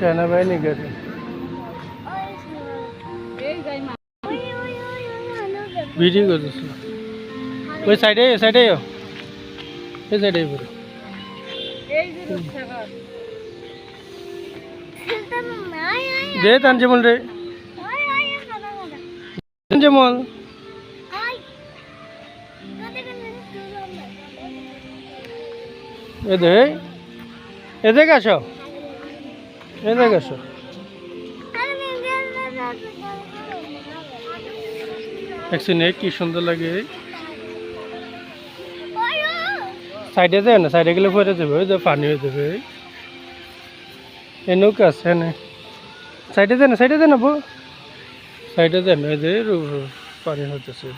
সেনাবাহিনী গাড়ি ভিডিও করতেছিল ওই সাইডে ওই সাইডে পুরো দে তানজিমুল রে তানজিমুল এদিকে আসো এদিকে আসো দেখছেন কি সুন্দর লাগে সাইডে যায় না সাইডে গেলে পরে যাবে ওই যে পানি হয়ে যাবে এই নৌকা আছে না সাইডে যায় না বউ সাইডে যায় না ওই যে পানি হতেছে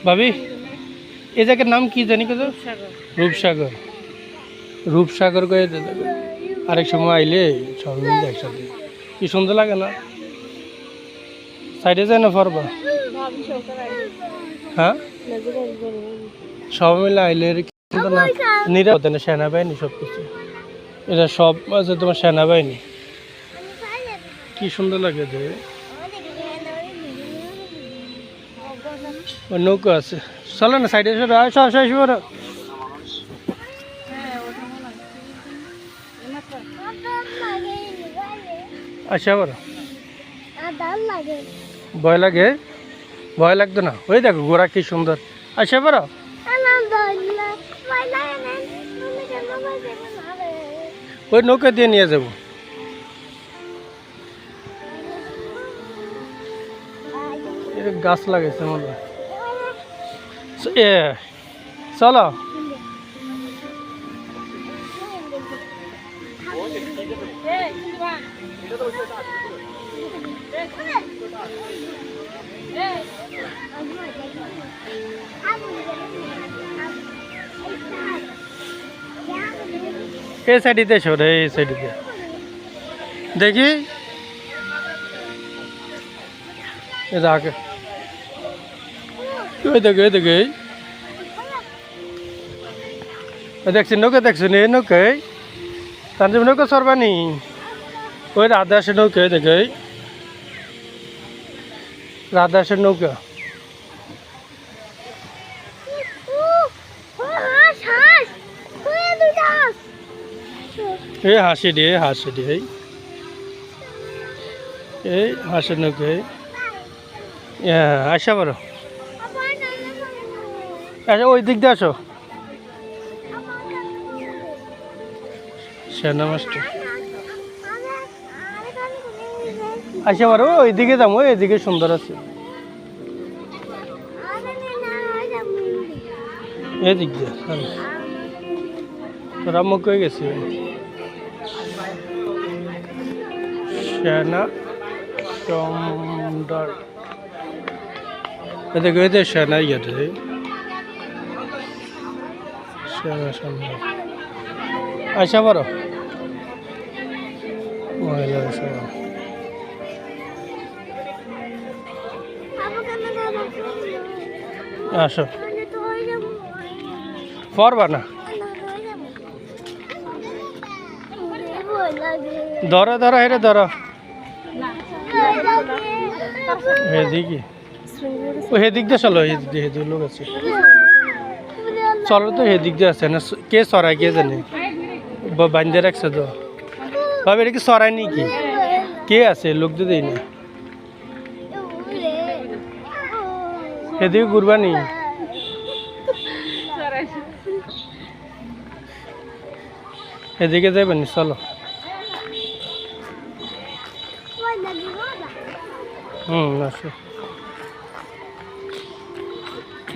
ভাবি এই জায়গার নাম কি জানি কত রূপসাগর রূপসাগর করে আরেক সময় আইলে সব মিলে একসাথে কি সুন্দর লাগে না সাইডে যায় না পারবা হ্যাঁ সব মিলে আইলে নিরাপদ না সেনাবাহিনী সব কিছু এটা সব আছে তোমার সেনাবাহিনী কি সুন্দর লাগে যে নৌকা আছে চলো না সাইডে আচ্ছা বলো ভয় লাগে ভয় লাগতো না ওই দেখো ঘোড়া কি সুন্দর আচ্ছা বলো ওই নৌকা দিয়ে নিয়ে যাবো গাছ লাগাইছে মনে চলো এই সাইডে এসো রে এই সাইডে দেখি আগে ওই দেখে দেখছি নৌকা দেখছো নি নৌকা তানজিম নৌকা সরবানি ওই রাধাসের নৌকা দেখে রাধাসের নৌকা এই হাসি দিয়ে এই হাসির নৌকা আসা বলো আচ্ছা ওই দিক দিয়ে আসো সেনা মাস্টার আসা বলো ওই দিকে যাবো এইদিকে সুন্দর আছে এই দিক দিয়ে তোরা মুখ হয়ে গেছি সেনা কমান্ডার এদিকে ওই যে সেনা ইয়েতে সেনা সামনে আসা বলো মহিলা সভা আসো পারবা না ধরো হেরে ধরো হেদিকে ও হেদিক দিয়ে চলো হেদিক লোক আছে চলো তো হেদিক দিয়ে আছে না কে সরাই কে জানে বান্ধে রাখছে তো ভাবে এটা কি সরাই নি কি কে আছে লোক তো দেই না এদিকে ঘুরবানি এদিকে যাবেনি চলো আসো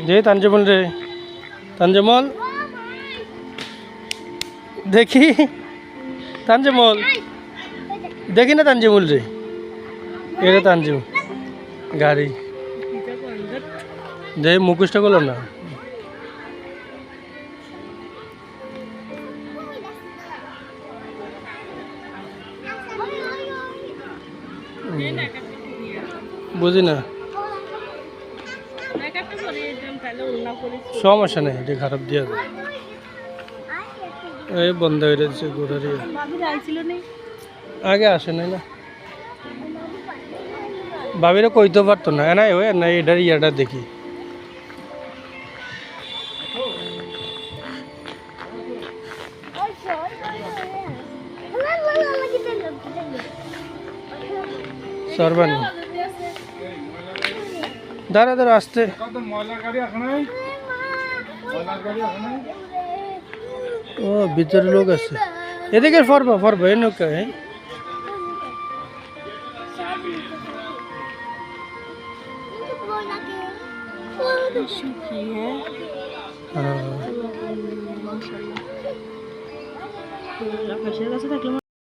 যে তানজিমুল রে তানজিমুল দেখি তানজিমুল দেখি না তানজিমুল রে এটা তানজিমুল গাড়ি যে মুখোশটা করলো না বুঝি না, সমস্যা নেই, এটা খারাপ দিয়া যায়। এই বন্ধ হয়ে যাচ্ছে ঘোরারি, আগে আসে নাই না, ভাবিরা কইতে পারতো না, না ওই না এটার ইয়াটা দেখি। সরবানি দাঁড়া দাঁড়া আসতে, ও ভিতরে লোক আছে, এদিকে ফরবা ফরবা এই নৌকা। আকাশের কাছে থাকলে